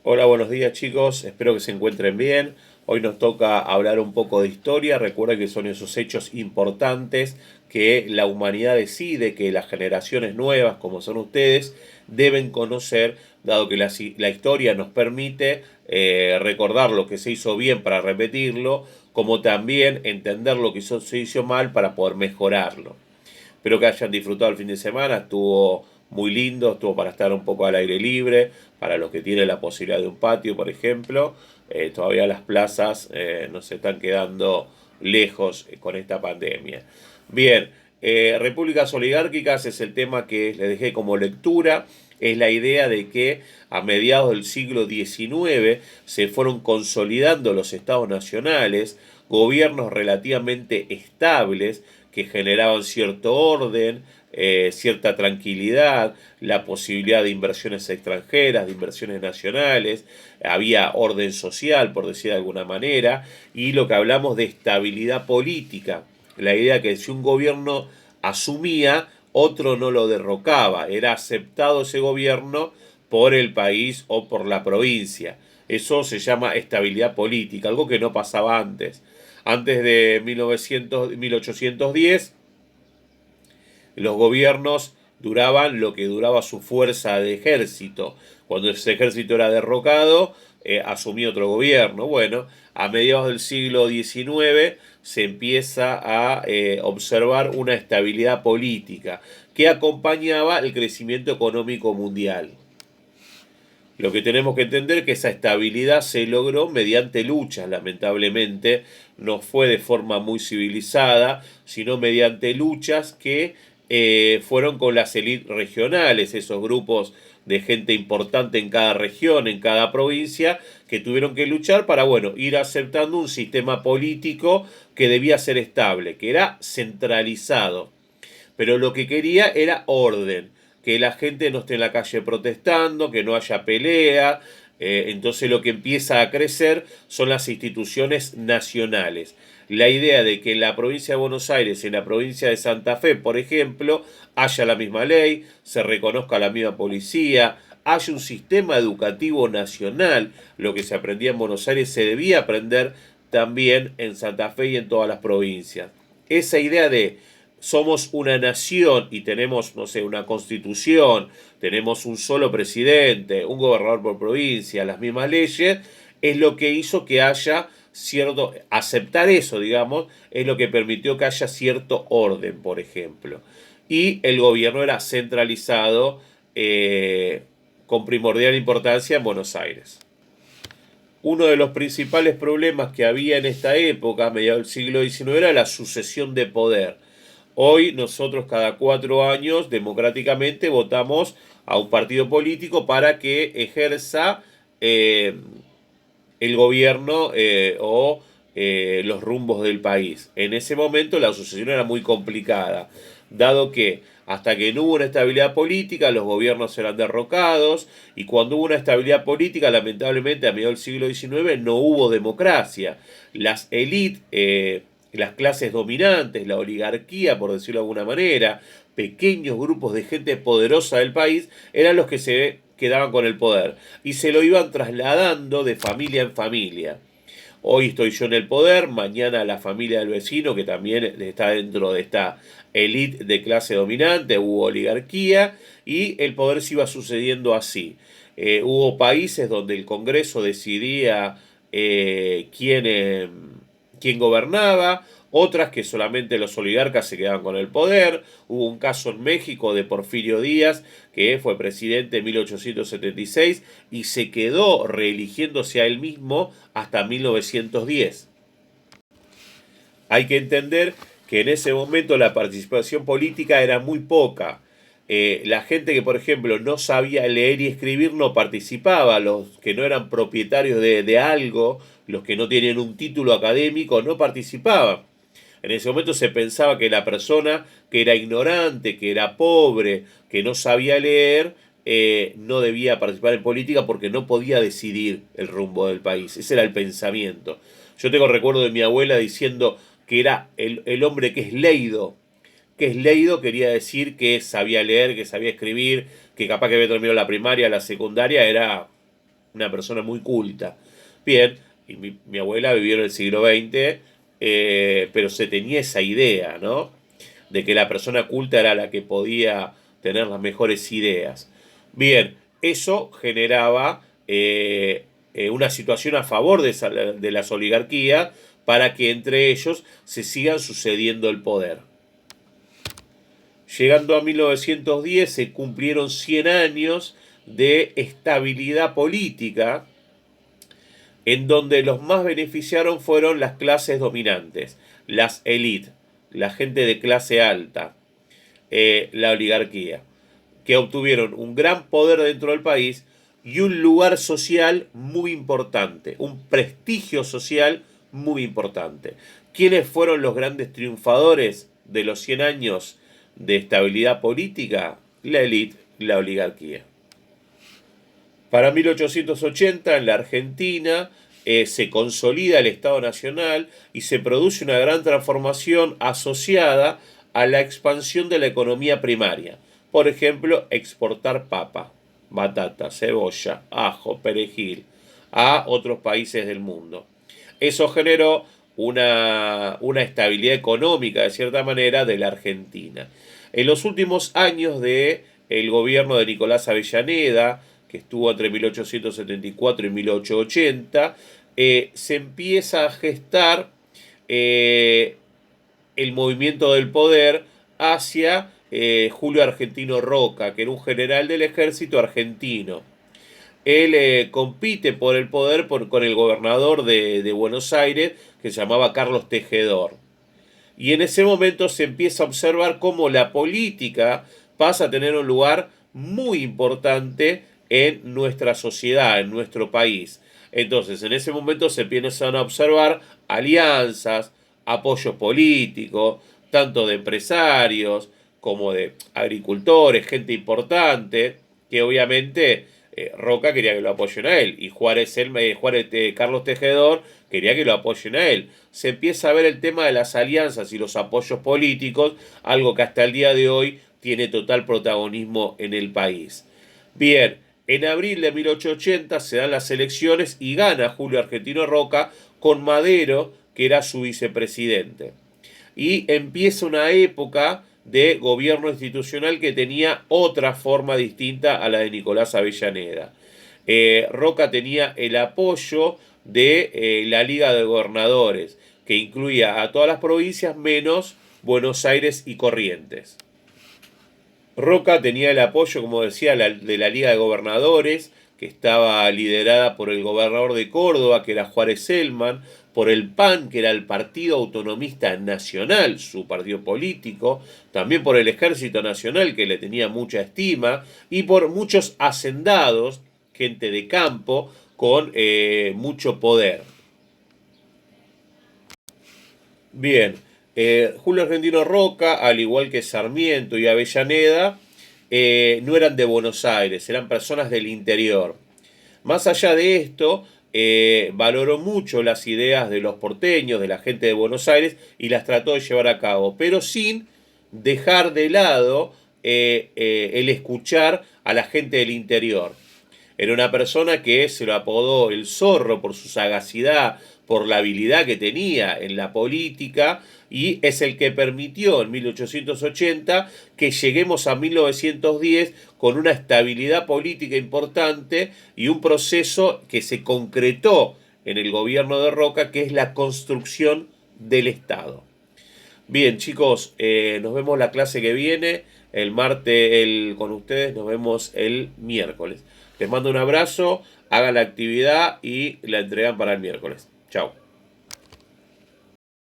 Hola, buenos días chicos, espero que se encuentren bien. Hoy nos toca hablar un poco de historia. Recuerden que son esos hechos importantes que la humanidad decide que las generaciones nuevas, como son ustedes, deben conocer, dado que la historia nos permite recordar lo que se hizo bien para repetirlo, como también entender lo que se hizo mal para poder mejorarlo. Espero que hayan disfrutado el fin de semana, estuvo muy lindo, estuvo para estar un poco al aire libre, para los que tienen la posibilidad de un patio, por ejemplo. Todavía las plazas nos están quedando lejos con esta pandemia. Bien, repúblicas oligárquicas es el tema que les dejé como lectura. Es la idea de que a mediados del siglo XIX se fueron consolidando los estados nacionales, gobiernos relativamente estables que generaban cierto orden, cierta tranquilidad, la posibilidad de inversiones extranjeras, de inversiones nacionales, había orden social, por decir de alguna manera, y lo que hablamos de estabilidad política, la idea que si un gobierno asumía, otro no lo derrocaba, era aceptado ese gobierno por el país o por la provincia. Eso se llama estabilidad política, algo que no pasaba antes. Antes de 1810, los gobiernos duraban lo que duraba su fuerza de ejército. Cuando ese ejército era derrocado, asumía otro gobierno. Bueno, a mediados del siglo XIX se empieza a observar una estabilidad política que acompañaba el crecimiento económico mundial. Lo que tenemos que entender es que esa estabilidad se logró mediante luchas, lamentablemente, no fue de forma muy civilizada, sino mediante luchas que fueron con las élites regionales, esos grupos de gente importante en cada región, en cada provincia, que tuvieron que luchar para, bueno, ir aceptando un sistema político que debía ser estable, que era centralizado, pero lo que quería era orden, que la gente no esté en la calle protestando, que no haya pelea. Entonces lo que empieza a crecer son las instituciones nacionales. La idea de que en la provincia de Buenos Aires, en la provincia de Santa Fe, por ejemplo, haya la misma ley, se reconozca la misma policía, haya un sistema educativo nacional, lo que se aprendía en Buenos Aires se debía aprender también en Santa Fe y en todas las provincias. Esa idea de somos una nación y tenemos, no sé, una constitución, tenemos un solo presidente, un gobernador por provincia, las mismas leyes, es lo que hizo que haya cierto, aceptar eso, digamos, es lo que permitió que haya cierto orden, por ejemplo. Y el gobierno era centralizado con primordial importancia en Buenos Aires. Uno de los principales problemas que había en esta época, a mediados del siglo XIX, era la sucesión de poder. Hoy nosotros cada 4 años democráticamente votamos a un partido político para que ejerza el gobierno los rumbos del país. En ese momento la sucesión era muy complicada, dado que hasta que no hubo una estabilidad política, los gobiernos eran derrocados, y cuando hubo una estabilidad política, lamentablemente a mediados del siglo XIX no hubo democracia. Las élites, las clases dominantes, la oligarquía, por decirlo de alguna manera, pequeños grupos de gente poderosa del país, eran los que se quedaban con el poder y se lo iban trasladando de familia en familia. Hoy estoy yo en el poder, mañana la familia del vecino, que también está dentro de esta élite de clase dominante, hubo oligarquía y el poder se iba sucediendo así. Hubo países donde el Congreso decidía quién gobernaba, otras que solamente los oligarcas se quedaban con el poder. Hubo un caso en México de Porfirio Díaz, que fue presidente en 1876 y se quedó reeligiéndose a él mismo hasta 1910. Hay que entender que en ese momento la participación política era muy poca. La gente que, por ejemplo, no sabía leer y escribir no participaba, los que no eran propietarios de algo, los que no tenían un título académico, no participaban. En ese momento se pensaba que la persona que era ignorante, que era pobre, que no sabía leer, no debía participar en política porque no podía decidir el rumbo del país. Ese era el pensamiento. Yo tengo recuerdo de mi abuela diciendo que era el hombre que es leído. Que es leído quería decir que sabía leer, que sabía escribir, que capaz que había terminado la primaria, la secundaria, era una persona muy culta. Bien, y mi abuela vivió en el siglo XX, pero se tenía esa idea, ¿no? De que la persona culta era la que podía tener las mejores ideas. Bien, eso generaba una situación a favor de las oligarquías para que entre ellos se sigan sucediendo el poder. Llegando a 1910 se cumplieron 100 años de estabilidad política, en donde los más beneficiaron fueron las clases dominantes, las élites, la gente de clase alta, la oligarquía, que obtuvieron un gran poder dentro del país y un lugar social muy importante, un prestigio social muy importante. ¿Quiénes fueron los grandes triunfadores de los 100 años de estabilidad política? La élite, la oligarquía. Para 1880 en la Argentina se consolida el Estado Nacional y se produce una gran transformación asociada a la expansión de la economía primaria. Por ejemplo, exportar papa, batata, cebolla, ajo, perejil a otros países del mundo. Eso generó una estabilidad económica, de cierta manera, de la Argentina. En los últimos años del gobierno de Nicolás Avellaneda, que estuvo entre 1874 y 1880, se empieza a gestar el movimiento del poder hacia Julio Argentino Roca, que era un general del ejército argentino. Él compite por el poder con el gobernador de Buenos Aires, que se llamaba Carlos Tejedor. Y en ese momento se empieza a observar cómo la política pasa a tener un lugar muy importante en nuestra sociedad, en nuestro país. Entonces, en ese momento se empiezan a observar alianzas, apoyo político, tanto de empresarios como de agricultores, gente importante, que obviamente Roca quería que lo apoyen a él, y Carlos Tejedor quería que lo apoyen a él. Se empieza a ver el tema de las alianzas y los apoyos políticos, algo que hasta el día de hoy tiene total protagonismo en el país. Bien, en abril de 1880 se dan las elecciones y gana Julio Argentino Roca con Madero, que era su vicepresidente. Y empieza una época de gobierno institucional que tenía otra forma distinta a la de Nicolás Avellaneda. Roca tenía el apoyo de la Liga de Gobernadores, que incluía a todas las provincias menos Buenos Aires y Corrientes. Roca tenía el apoyo, como decía, de la Liga de Gobernadores, que estaba liderada por el gobernador de Córdoba, que era Juárez Celman, por el PAN, que era el Partido Autonomista Nacional, su partido político, también por el Ejército Nacional, que le tenía mucha estima, y por muchos hacendados, gente de campo, con mucho poder. Bien, Julio Argentino Roca, al igual que Sarmiento y Avellaneda, no eran de Buenos Aires, eran personas del interior. Más allá de esto, valoró mucho las ideas de los porteños, de la gente de Buenos Aires, y las trató de llevar a cabo, pero sin dejar de lado el escuchar a la gente del interior. Era una persona que se lo apodó el zorro por su sagacidad, por la habilidad que tenía en la política, y es el que permitió en 1880 que lleguemos a 1910 con una estabilidad política importante y un proceso que se concretó en el gobierno de Roca, que es la construcción del Estado. Bien, chicos, nos vemos la clase que viene, el martes con ustedes, nos vemos el miércoles. Les mando un abrazo, hagan la actividad y la entregan para el miércoles. Chao.